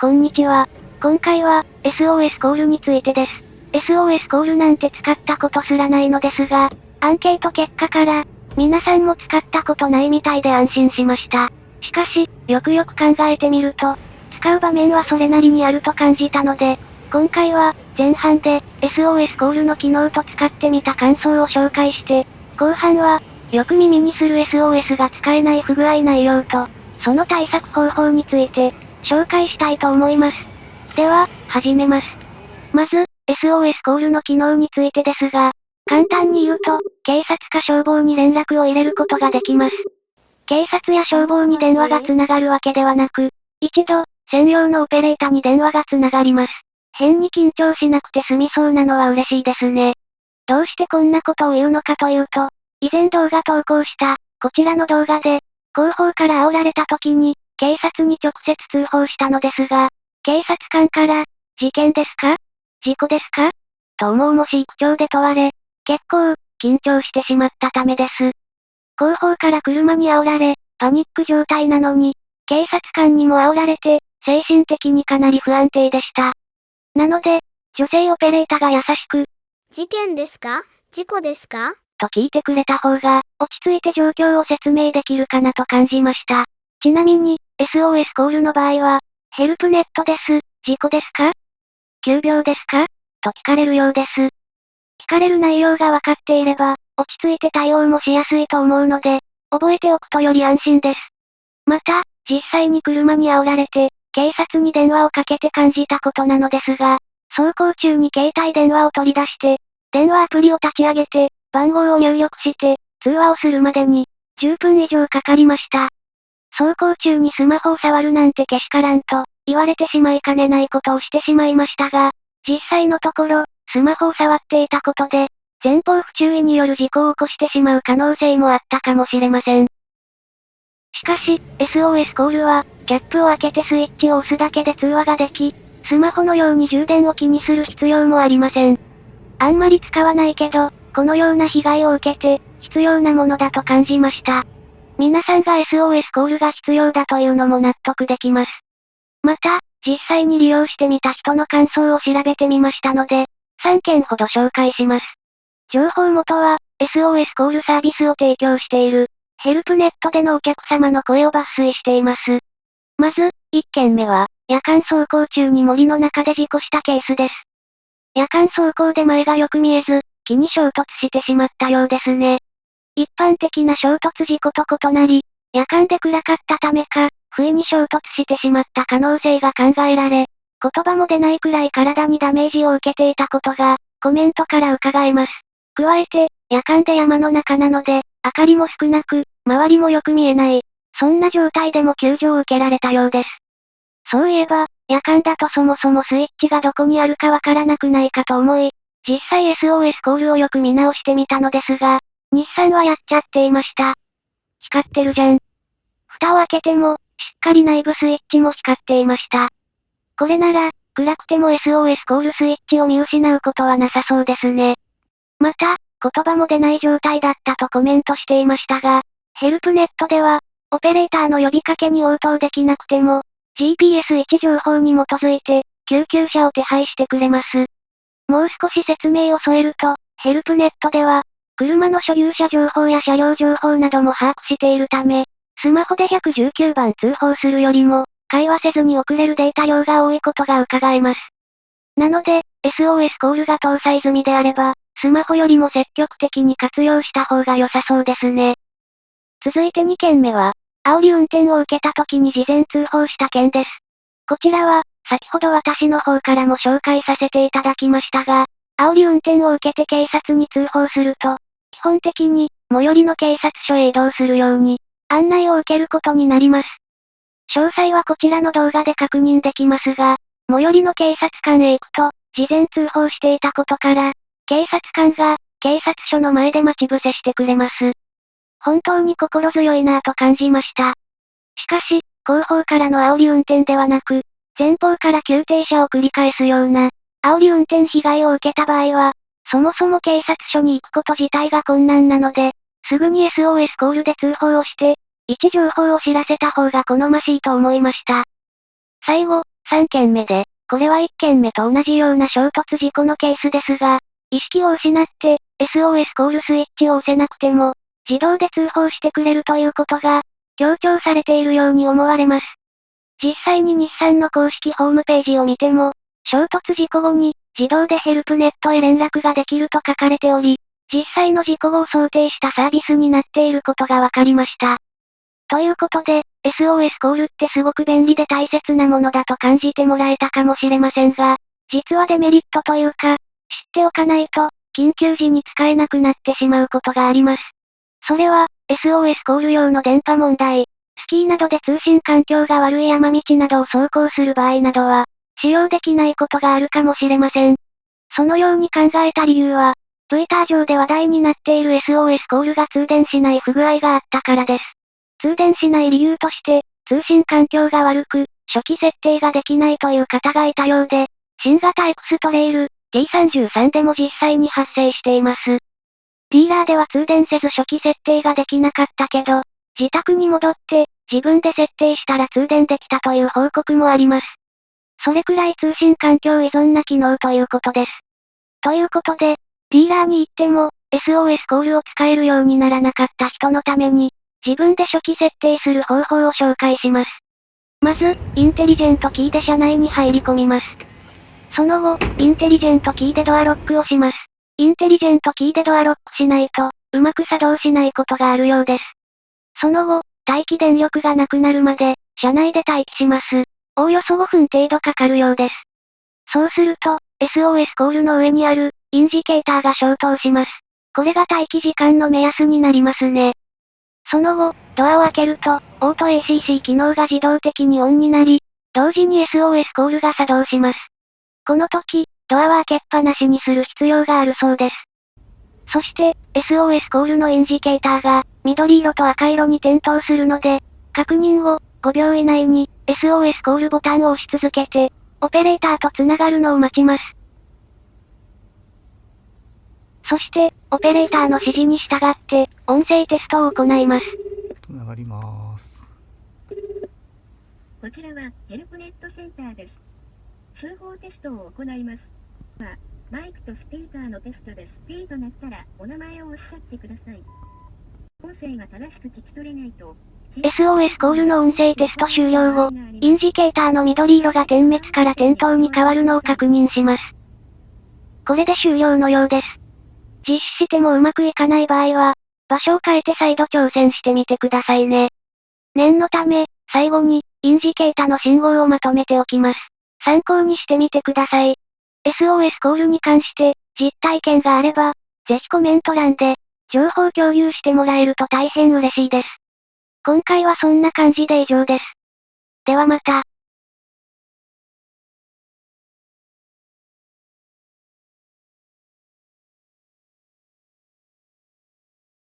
こんにちは。今回は、SOS コールについてです。SOS コールなんて使ったことすらないのですが、アンケート結果から、皆さんも使ったことないみたいで安心しました。しかし、よくよく考えてみると、使う場面はそれなりにあると感じたので、今回は、前半で、SOS コールの機能と使ってみた感想を紹介して、後半は、よく耳にする SOS が使えない不具合内容と、その対策方法について、紹介したいと思います。では、始めます。まず、SOS コールの機能についてですが、簡単に言うと、警察か消防に連絡を入れることができます。警察や消防に電話が繋がるわけではなく、一度、専用のオペレータに電話が繋がります。変に緊張しなくて済みそうなのは嬉しいですね。どうしてこんなことを言うのかというと、以前動画投稿した、こちらの動画で、後方から煽られた時に、警察に直接通報したのですが、警察官から、事件ですか？事故ですか？と重々しい口調で問われ、結構、緊張してしまったためです。後方から車に煽られ、パニック状態なのに、警察官にも煽られて、精神的にかなり不安定でした。なので、女性オペレーターが優しく、事件ですか？事故ですか？と聞いてくれた方が、落ち着いて状況を説明できるかなと感じました。ちなみに、SOS コールの場合は、ヘルプネットです。事故ですか？急病ですか？と聞かれるようです。聞かれる内容がわかっていれば、落ち着いて対応もしやすいと思うので、覚えておくとより安心です。また、実際に車に煽られて、警察に電話をかけて感じたことなのですが、走行中に携帯電話を取り出して、電話アプリを立ち上げて、番号を入力して、通話をするまでに、10分以上かかりました。走行中にスマホを触るなんてけしからんと、言われてしまいかねないことをしてしまいましたが、実際のところ、スマホを触っていたことで、前方不注意による事故を起こしてしまう可能性もあったかもしれません。しかし、SOS コールは、キャップを開けてスイッチを押すだけで通話ができ、スマホのように充電を気にする必要もありません。あんまり使わないけど、このような被害を受けて、必要なものだと感じました。皆さんが SOS コールが必要だというのも納得できます。また、実際に利用してみた人の感想を調べてみましたので、3件ほど紹介します。情報元は、SOS コールサービスを提供している、ヘルプネットでのお客様の声を抜粋しています。まず、1件目は、夜間走行中に森の中で事故したケースです。夜間走行で前がよく見えず、木に衝突してしまったようですね。一般的な衝突事故と異なり、夜間で暗かったためか、不意に衝突してしまった可能性が考えられ、言葉も出ないくらい体にダメージを受けていたことが、コメントから伺えます。加えて、夜間で山の中なので、明かりも少なく、周りもよく見えない。そんな状態でも救助を受けられたようです。そういえば、夜間だとそもそもスイッチがどこにあるかわからなくないかと思い、実際 SOS コールをよく見直してみたのですが、日産はやっちゃっていました。光ってるじゃん。蓋を開けても、しっかり内部スイッチも光っていました。これなら、暗くても SOS コールスイッチを見失うことはなさそうですね。また、言葉も出ない状態だったとコメントしていましたが、ヘルプネットでは、オペレーターの呼びかけに応答できなくても、GPS 位置情報に基づいて、救急車を手配してくれます。もう少し説明を添えると、ヘルプネットでは、車の所有者情報や車両情報なども把握しているため、スマホで119番通報するよりも、会話せずに送れるデータ量が多いことが伺えます。なので、SOS コールが搭載済みであれば、スマホよりも積極的に活用した方が良さそうですね。続いて2件目は、煽り運転を受けた時に事前通報した件です。こちらは、先ほど私の方からも紹介させていただきましたが、煽り運転を受けて警察に通報すると、基本的に、最寄りの警察署へ移動するように、案内を受けることになります。詳細はこちらの動画で確認できますが、最寄りの警察官へ行くと、事前通報していたことから、警察官が、警察署の前で待ち伏せしてくれます。本当に心強いなぁと感じました。しかし、後方からの煽り運転ではなく、前方から急停車を繰り返すような、煽り運転被害を受けた場合は、そもそも警察署に行くこと自体が困難なので、すぐに SOS コールで通報をして、位置情報を知らせた方が好ましいと思いました。最後、3件目で、これは1件目と同じような衝突事故のケースですが、意識を失って、SOS コールスイッチを押せなくても、自動で通報してくれるということが、強調されているように思われます。実際に日産の公式ホームページを見ても、衝突事故後に、自動でヘルプネットへ連絡ができると書かれており、実際の事故後を想定したサービスになっていることが分かりました。ということで、SOS コールってすごく便利で大切なものだと感じてもらえたかもしれませんが、実はデメリットというか、知っておかないと、緊急時に使えなくなってしまうことがあります。それは、SOS コール用の電波問題。スキーなどで通信環境が悪い山道などを走行する場合などは、使用できないことがあるかもしれません。そのように考えた理由は、Twitter 上で話題になっている SOS コールが通電しない不具合があったからです。通電しない理由として、通信環境が悪く、初期設定ができないという方がいたようで、新型エクストレイル、T33 でも実際に発生しています。ディーラーでは通電せず初期設定ができなかったけど、自宅に戻って、自分で設定したら通電できたという報告もあります。それくらい通信環境依存な機能ということです。ということで、ディーラーに行っても、SOS コールを使えるようにならなかった人のために、自分で初期設定する方法を紹介します。まず、インテリジェントキーで車内に入り込みます。その後、インテリジェントキーでドアロックをします。インテリジェントキーでドアロックしないと、うまく作動しないことがあるようです。その後、待機電力がなくなるまで、車内で待機します。おおよそ5分程度かかるようです。そうすると、SOS コールの上にある、インジケーターが消灯します。これが待機時間の目安になりますね。その後、ドアを開けると、オート ACC 機能が自動的にオンになり、同時に SOS コールが作動します。この時、ドアは開けっぱなしにする必要があるそうです。そして、SOS コールのインジケーターが、緑色と赤色に点灯するので、確認後、5秒以内に、SOS コールボタンを押し続けて、オペレーターと繋がるのを待ちます。そして、オペレーターの指示に従って、音声テストを行います。繋がります。こちらはヘルプネットセンターです。通報テストを行います。マイクとスピーカーのテストです。ピーとなったらお名前をおっしゃってください。音声が正しく聞き取れないと、SOS コールの音声テスト終了後、インジケーターの緑色が点滅から点灯に変わるのを確認します。これで終了のようです。実施してもうまくいかない場合は、場所を変えて再度挑戦してみてくださいね。念のため、最後に、インジケータの信号をまとめておきます。参考にしてみてください。SOS コールに関して、実体験があれば、ぜひコメント欄で、情報共有してもらえると大変嬉しいです。今回はそんな感じで以上です。ではまた。